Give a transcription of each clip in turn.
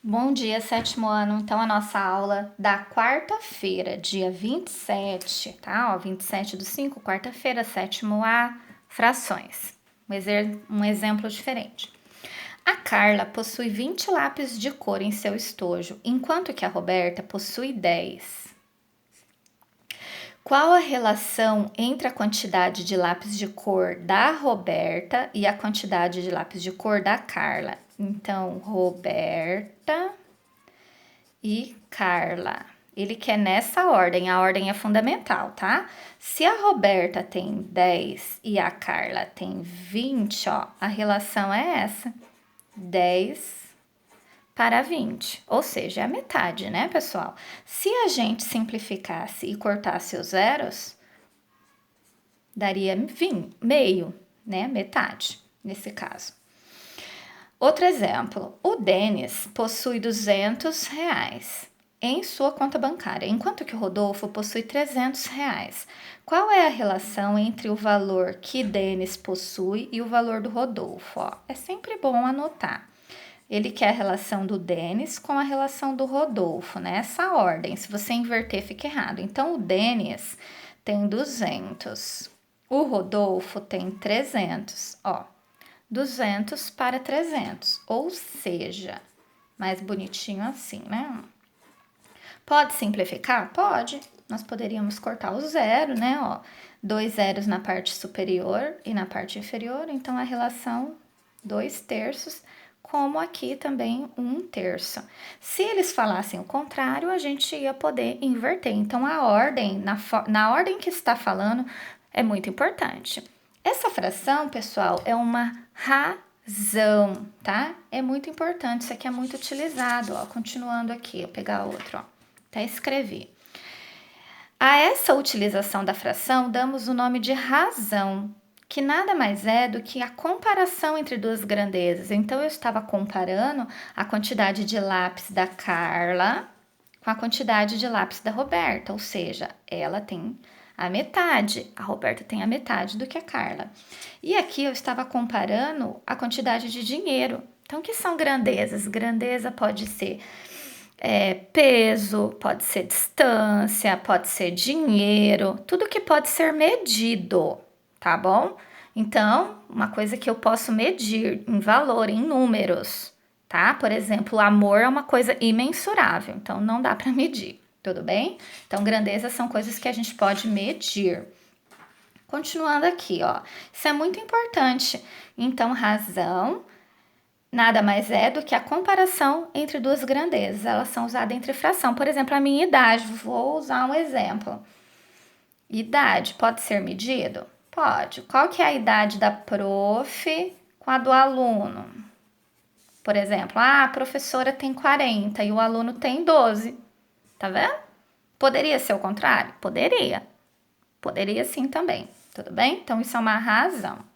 Bom dia, sétimo ano. Então, a nossa aula da quarta-feira, dia 27, tá? Ó, 27/5, quarta-feira, sétimo A, frações. Um exemplo diferente. A Carla possui 20 lápis de cor em seu estojo, enquanto que a Roberta possui 10. Qual a relação entre a quantidade de lápis de cor da Roberta e a quantidade de lápis de cor da Carla? Então, Roberta e Carla. Ele quer nessa ordem, a ordem é fundamental, tá? Se a Roberta tem 10 e a Carla tem 20, ó, a relação é essa: 10/20, ou seja, é a metade, né, pessoal? Se a gente simplificasse e cortasse os zeros, daria meio, né, metade, nesse caso. Outro exemplo, o Denis possui R$ 200 em sua conta bancária, enquanto que o Rodolfo possui R$ 300. Qual é a relação entre o valor que Denis possui e o valor do Rodolfo? Ó, é sempre bom anotar. Ele quer a relação do Denis com a relação do Rodolfo, nessa ordem. Se você inverter, fica errado. Então, o Denis tem 200, o Rodolfo tem 300, ó. 200 para 300, ou seja, mais bonitinho assim, né? Pode simplificar? Pode. Nós poderíamos cortar o zero, né? Ó, 2 zeros na parte superior e na parte inferior, então a relação 2/3, como aqui também 1/3. Se eles falassem o contrário, a gente ia poder inverter. Então a ordem, na ordem que está falando, é muito importante. Essa fração, pessoal, é uma razão, tá? É muito importante, isso aqui é muito utilizado, ó. Continuando aqui, vou pegar outro, ó. Até escrevi. A essa utilização da fração damos o nome de razão, que nada mais é do que a comparação entre duas grandezas. Então, eu estava comparando a quantidade de lápis da Carla com a quantidade de lápis da Roberta, ou seja, ela tem a metade, a Roberta tem a metade do que a Carla. E aqui eu estava comparando a quantidade de dinheiro. Então, o que são grandezas? Grandeza pode ser peso, pode ser distância, pode ser dinheiro, tudo que pode ser medido, tá bom? Então, uma coisa que eu posso medir em valor, em números, tá? Por exemplo, o amor é uma coisa imensurável, então não dá para medir, tudo bem? Então, grandezas são coisas que a gente pode medir. Continuando aqui, ó, isso é muito importante. Então, razão nada mais é do que a comparação entre duas grandezas. Elas são usadas entre fração. Por exemplo, a minha idade. Vou usar um exemplo. Idade pode ser medido? Pode. Qual que é a idade da prof com a do aluno? Por exemplo, a professora tem 40 e o aluno tem 12. Tá vendo? Poderia ser o contrário? Poderia. Poderia sim também. Tudo bem? Então, isso é uma razão.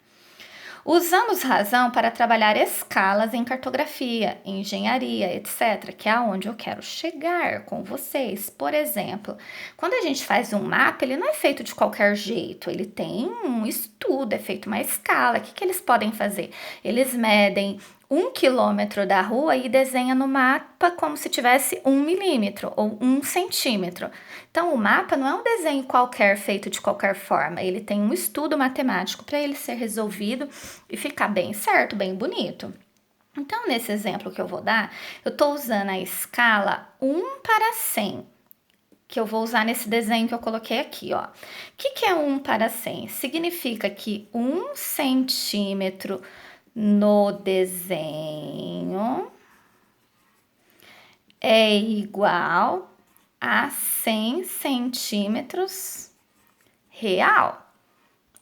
Usamos razão para trabalhar escalas em cartografia, engenharia, etc., que é aonde eu quero chegar com vocês. Por exemplo, quando a gente faz um mapa, ele não é feito de qualquer jeito, ele tem um estudo, é feito uma escala. O que eles podem fazer? Eles medem 1 quilômetro da rua e desenha no mapa como se tivesse 1 milímetro ou 1 centímetro. Então, o mapa não é um desenho qualquer feito de qualquer forma, ele tem um estudo matemático para ele ser resolvido e ficar bem certo, bem bonito. Então, nesse exemplo que eu vou dar, eu estou usando a escala 1/100, que eu vou usar nesse desenho que eu coloquei aqui, ó. O que é 1/100? Significa que 1 centímetro no desenho é igual a 100 centímetros real,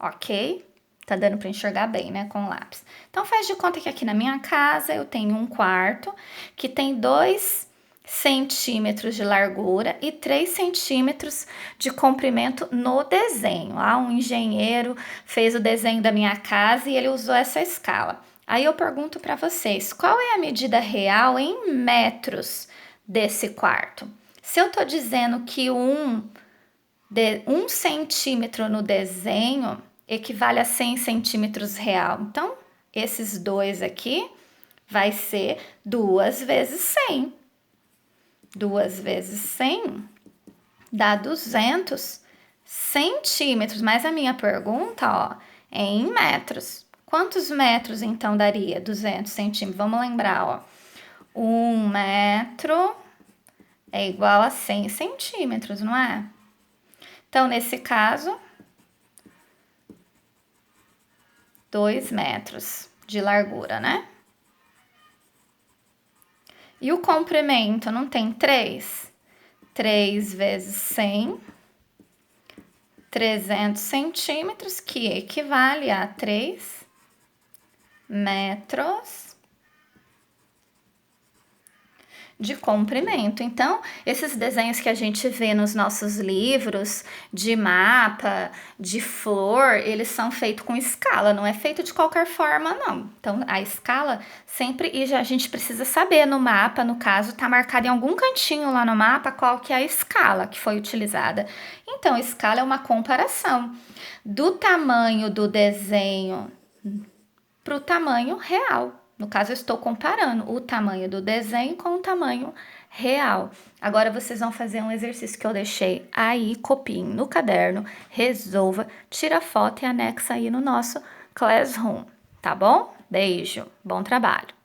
ok? Tá dando para enxergar bem, né, com o lápis. Então, faz de conta que aqui na minha casa eu tenho um quarto que tem 2 centímetros de largura e 3 centímetros de comprimento no desenho. Um engenheiro fez o desenho da minha casa e ele usou essa escala. Aí eu pergunto para vocês, qual é a medida real em metros desse quarto? Se eu tô dizendo que 1 centímetro no desenho equivale a 100 centímetros real. Então, esses dois aqui vai ser 2 vezes 100. 2 vezes 100 dá 200 centímetros. Mas a minha pergunta, ó, é em metros. Quantos metros, então, daria 200 centímetros? Vamos lembrar, ó. 1 metro é igual a 100 centímetros, não é? Então, nesse caso, 2 metros de largura, né? E o comprimento não tem 3? 3 vezes 100, 300 centímetros, que equivale a 3 metros de comprimento. Então, esses desenhos que a gente vê nos nossos livros de mapa, de flor, eles são feitos com escala, não é feito de qualquer forma, não. Então, a escala sempre, e já a gente precisa saber no mapa, no caso, tá marcado em algum cantinho lá no mapa qual que é a escala que foi utilizada. Então, escala é uma comparação do tamanho do desenho para o tamanho real. No caso, eu estou comparando o tamanho do desenho com o tamanho real. Agora, vocês vão fazer um exercício que eu deixei aí, copiem no caderno, resolva, tira foto e anexa aí no nosso Classroom, tá bom? Beijo, bom trabalho!